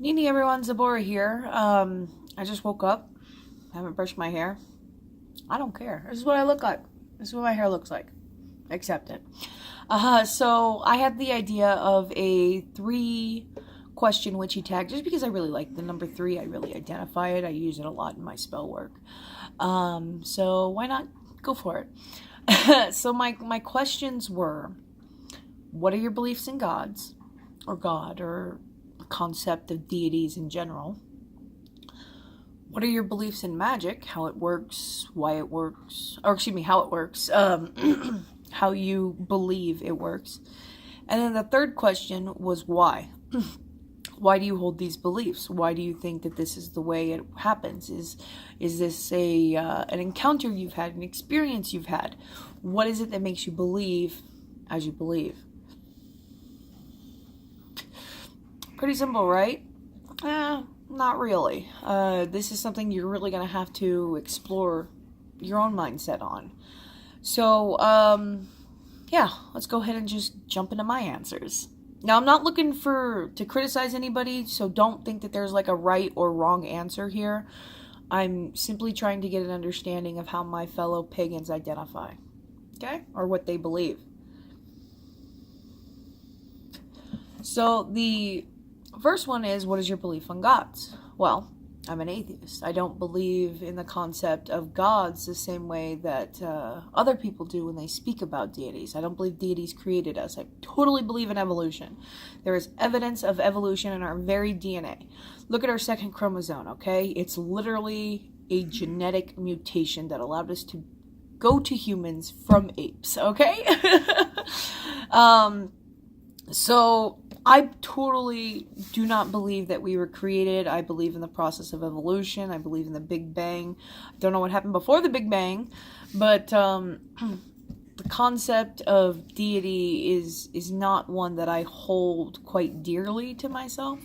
Nini, everyone, Zabora here. I just woke up. Haven't brushed my hair. I don't care. This is what I look like. This is what my hair looks like. Accept it. So I had the idea of a 3-question witchy tag just because I really like the number 3. I really identify it. I use it a lot in my spell work. So why not go for it? So my questions were, what are your beliefs in gods or God or the concept of deities in general? What are your beliefs in magic, how it works, why it works, or excuse me, how it works, how you believe it works? And then the third question was why? Why do you hold these beliefs? Why do you think that this is the way it happens? Is this an encounter you've had, an experience you've had? What is it that makes you believe as you believe? Pretty simple, right? Not really. This is something you're really going to have to explore your own mindset on. So, yeah, let's go ahead and just jump into my answers. Now, I'm not looking to criticize anybody, so don't think that there's like a right or wrong answer here. I'm simply trying to get an understanding of how my fellow pagans identify, okay? Or what they believe. So, the first one is, what is your belief on gods? Well, I'm an atheist. I don't believe in the concept of gods the same way that other people do when they speak about deities. I don't believe deities created us. I totally believe in evolution. There is evidence of evolution in our very DNA. Look at our second chromosome, okay? It's literally a genetic mutation that allowed us to go to humans from apes, okay? So I totally do not believe that we were created. I believe in the process of evolution. I believe in the Big Bang. I don't know what happened before the Big Bang, but the concept of deity is not one that I hold quite dearly to myself.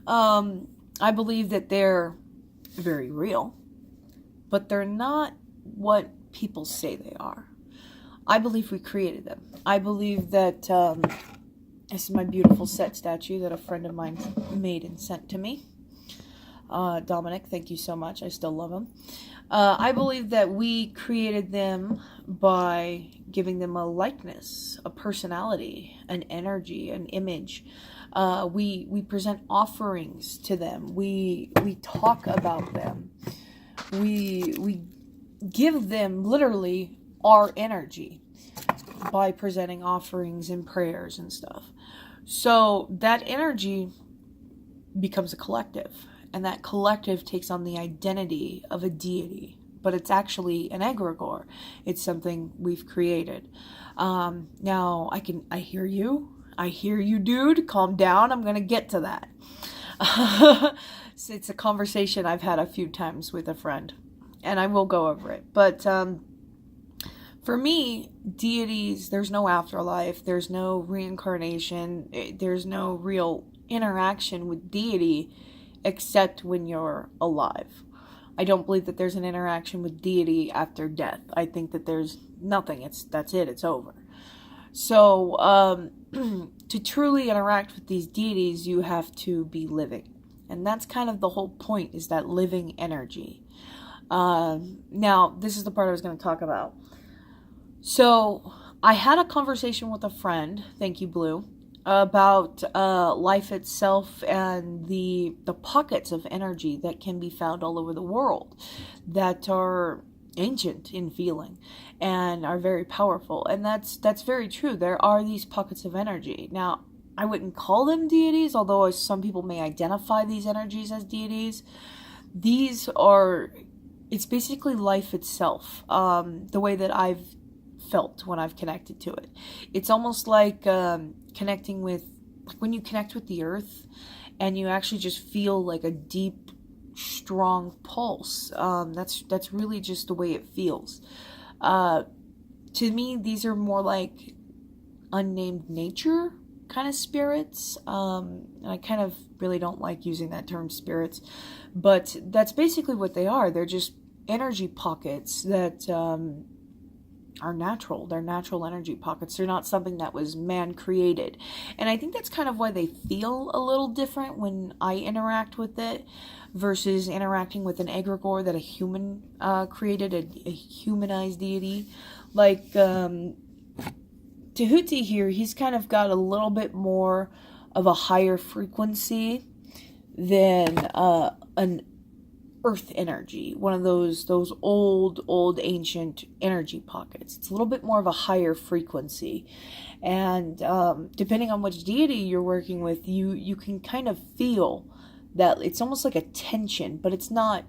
I believe that they're very real, but they're not what people say they are. I believe we created them. I believe that this is my beautiful set statue that a friend of mine made and sent to me. Dominic, thank you so much. I still love him. I believe that we created them by giving them a likeness, a personality, an energy, an image. We present offerings to them. We talk about them. We give them literally our energy by presenting offerings and prayers and stuff. So that energy becomes a collective, and that collective takes on the identity of a deity, but it's actually an egregore. It's something we've created. Now I hear you, dude. Calm down. I'm gonna get to that. It's a conversation I've had a few times with a friend, and I will go over it. But for me, deities, there's no afterlife, there's no reincarnation, there's no real interaction with deity except when you're alive. I don't believe that there's an interaction with deity after death. I think that there's nothing. That's it. It's over. So, to truly interact with these deities, you have to be living. And that's kind of the whole point, is that living energy. Now, this is the part I was going to talk about. So, I had a conversation with a friend, thank you, Blue, about life itself and the pockets of energy that can be found all over the world that are ancient in feeling and are very powerful. And that's very true. There are these pockets of energy. Now, I wouldn't call them deities, although some people may identify these energies as deities. It's basically life itself, the way that I've felt when I've connected to it. It's almost like connecting with, like when you connect with the earth and you actually just feel like a deep, strong pulse. That's really just the way it feels. To me, these are more like unnamed nature kind of spirits. And I kind of really don't like using that term spirits, but that's basically what they are. They're just energy pockets that are natural. They're natural energy pockets. They're not something that was man created. And I think that's kind of why they feel a little different when I interact with it versus interacting with an egregore that a human created, a humanized deity. Like Tahuti here, he's kind of got a little bit more of a higher frequency than an earth energy, one of those old ancient energy pockets. It's a little bit more of a higher frequency, and depending on which deity you're working with, you can kind of feel that it's almost like a tension, but it's not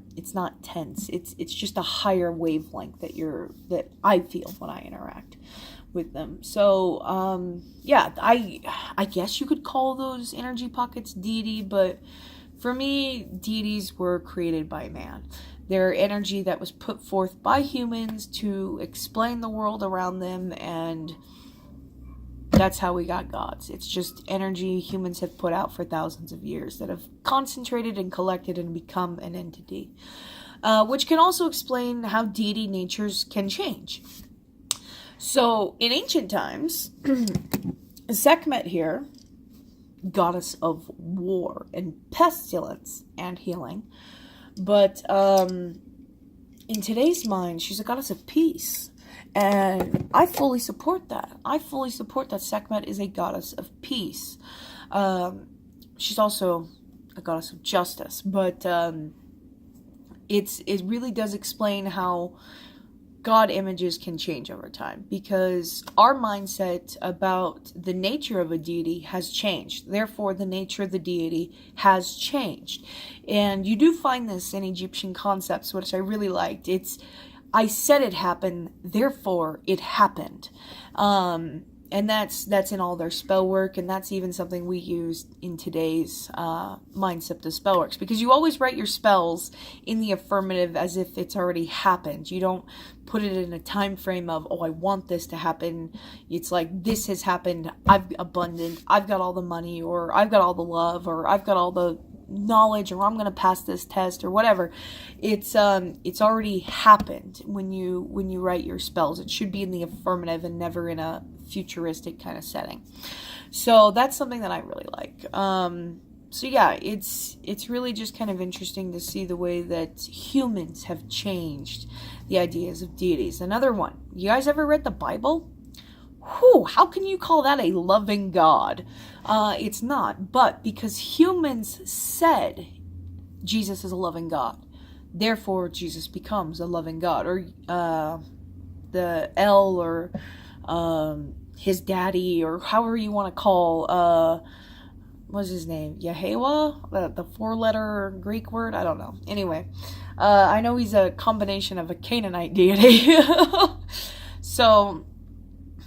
tense. It's just a higher wavelength that I feel when I interact with them. So yeah, I guess you could call those energy pockets deity, but for me, deities were created by man. They're energy that was put forth by humans to explain the world around them, and that's how we got gods. It's just energy humans have put out for thousands of years that have concentrated and collected and become an entity, which can also explain how deity natures can change. So, in ancient times, Sekhmet here, goddess of war and pestilence and healing, but in today's mind, she's a goddess of peace, and I fully support that. I fully support that Sekhmet is a goddess of peace. She's also a goddess of justice, but it really does explain how God images can change over time, because our mindset about the nature of a deity has changed. Therefore, the nature of the deity has changed. And you do find this in Egyptian concepts, which I really liked. I said it happened, therefore it happened. And that's in all their spell work, and that's even something we use in today's mindset of spell works, because you always write your spells in the affirmative as if it's already happened. You don't put it in a time frame of, oh, I want this to happen. It's like, this has happened, I've abundant, I've got all the money, or I've got all the love, or I've got all the knowledge, or I'm going to pass this test, or whatever. It's already happened when you write your spells. It should be in the affirmative and never in a futuristic kind of setting. So that's something that I really like. So yeah, it's really just kind of interesting to see the way that humans have changed the ideas of deities. Another one. You guys ever read the Bible? Whew, how can you call that a loving God? It's not, but because humans said Jesus is a loving God, therefore Jesus becomes a loving God, or the El, or his daddy, or however you want to call, what's his name? Yahweh? The four-letter Greek word? I don't know. Anyway, I know he's a combination of a Canaanite deity. So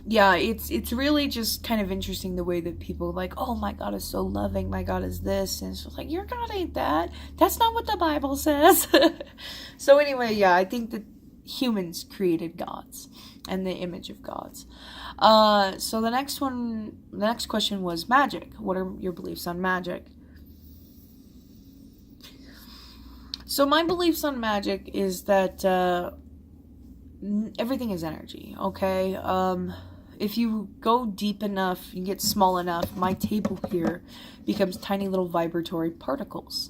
yeah, it's really just kind of interesting the way that people like, oh, my God is so loving, my God is this, and it's just like, your God ain't that. That's not what the Bible says. So anyway, yeah, I think that humans created gods and the image of gods. So the next question was magic. What are your beliefs on magic? So my beliefs on magic is that everything is energy, okay? If you go deep enough, you get small enough, my table here becomes tiny little vibratory particles.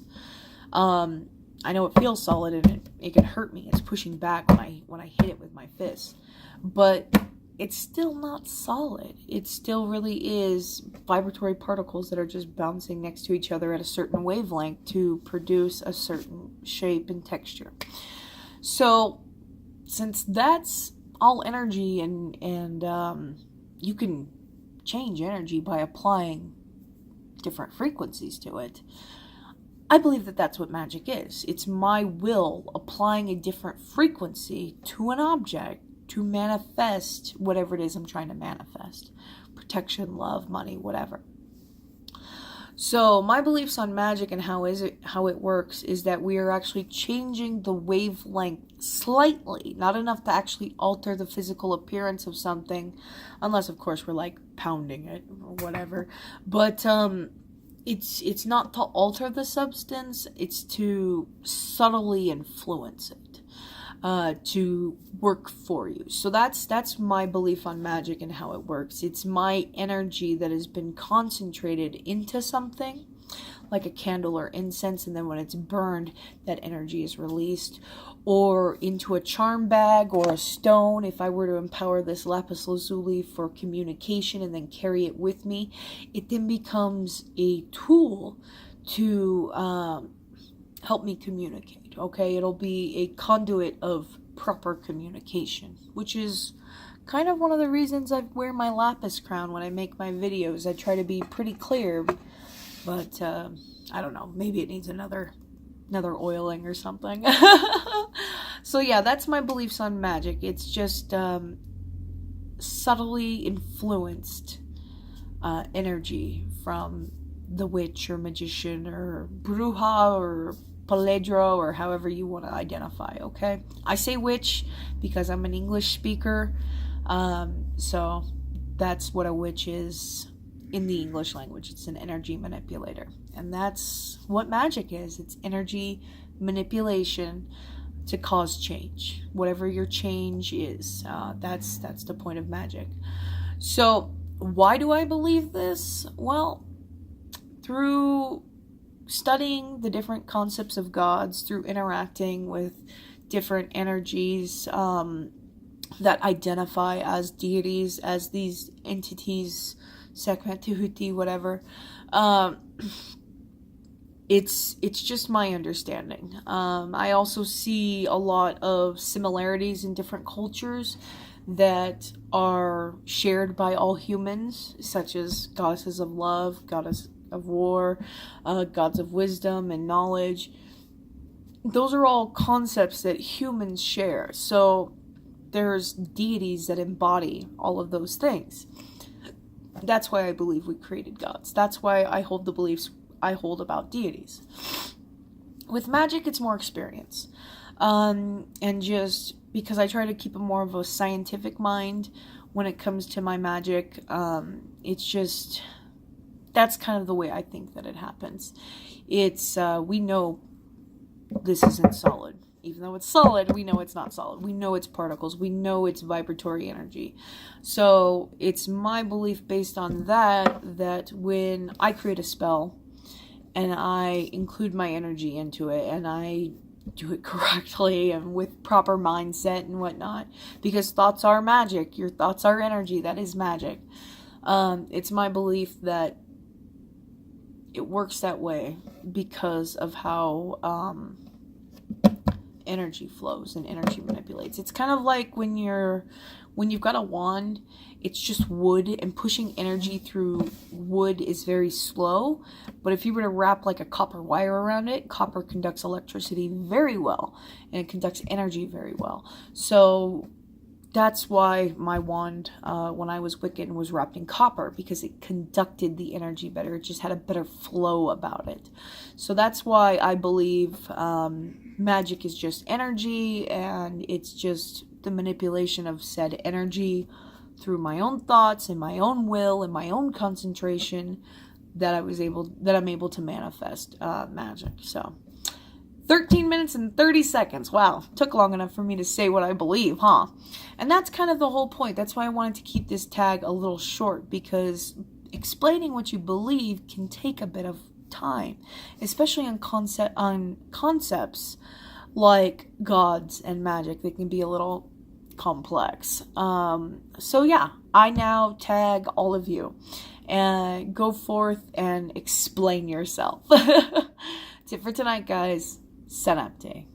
I know it feels solid and it can hurt me. It's pushing back when I hit it with my fist. But it's still not solid. It still really is vibratory particles that are just bouncing next to each other at a certain wavelength to produce a certain shape and texture. So since that's all energy, and you can change energy by applying different frequencies to it, I believe that that's what magic is. It's my will applying a different frequency to an object to manifest whatever it is I'm trying to manifest. Protection, love, money, whatever. So my beliefs on magic and how it works is that we are actually changing the wavelength slightly, not enough to actually alter the physical appearance of something, unless of course we're like pounding it or whatever. But it's not to alter the substance, it's to subtly influence it. to work for you. So that's my belief on magic and how it works. It's my energy that has been concentrated into something, like a candle or incense, and then when it's burned, that energy is released, or into a charm bag or a stone. If I were to empower this lapis lazuli for communication and then carry it with me, it then becomes a tool to help me communicate. Okay, it'll be a conduit of proper communication, which is kind of one of the reasons I wear my lapis crown when I make my videos. I try to be pretty clear, but I don't know, maybe it needs another oiling or something. So yeah, that's my beliefs on magic. It's just subtly influenced energy from the witch or magician or bruja or paledro, or however you want to identify. Okay, I say witch because I'm an English speaker, so that's what a witch is in the English language. It's an energy manipulator, and that's what magic is. It's energy manipulation to cause change, whatever your change is. That's the point of magic. So why do I believe this? Well, through studying the different concepts of gods, through interacting with different energies that identify as deities, as these entities, Sekmetuhuti, whatever. It's just my understanding. I also see a lot of similarities in different cultures that are shared by all humans, such as goddesses of love, goddess of war, gods of wisdom and knowledge. Those are all concepts that humans share. So there's deities that embody all of those things. That's why I believe we created gods. That's why I hold the beliefs I hold about deities. With magic, it's more experience. And just because I try to keep a more of a scientific mind when it comes to my magic, it's just, that's kind of the way I think that it happens. It's, we know this isn't solid. Even though it's solid, we know it's not solid. We know it's particles. We know it's vibratory energy. So it's my belief based on that when I create a spell and I include my energy into it and I do it correctly and with proper mindset and whatnot, because thoughts are magic. Your thoughts are energy. That is magic. It's my belief that it works that way because of how energy flows and energy manipulates. It's kind of like when you've got a wand, it's just wood, and pushing energy through wood is very slow. But if you were to wrap like a copper wire around it, copper conducts electricity very well, and it conducts energy very well. So that's why my wand, when I was Wiccan, was wrapped in copper, because it conducted the energy better. It just had a better flow about it. So that's why I believe magic is just energy, and it's just the manipulation of said energy through my own thoughts and my own will and my own concentration that I'm able to manifest magic. So 13 minutes and 30 seconds. Wow, took long enough for me to say what I believe, huh? And that's kind of the whole point. That's why I wanted to keep this tag a little short, because explaining what you believe can take a bit of time, especially on concepts like gods and magic. They can be a little complex. So yeah, I now tag all of you, and go forth and explain yourself. That's it for tonight, guys. Sanapte.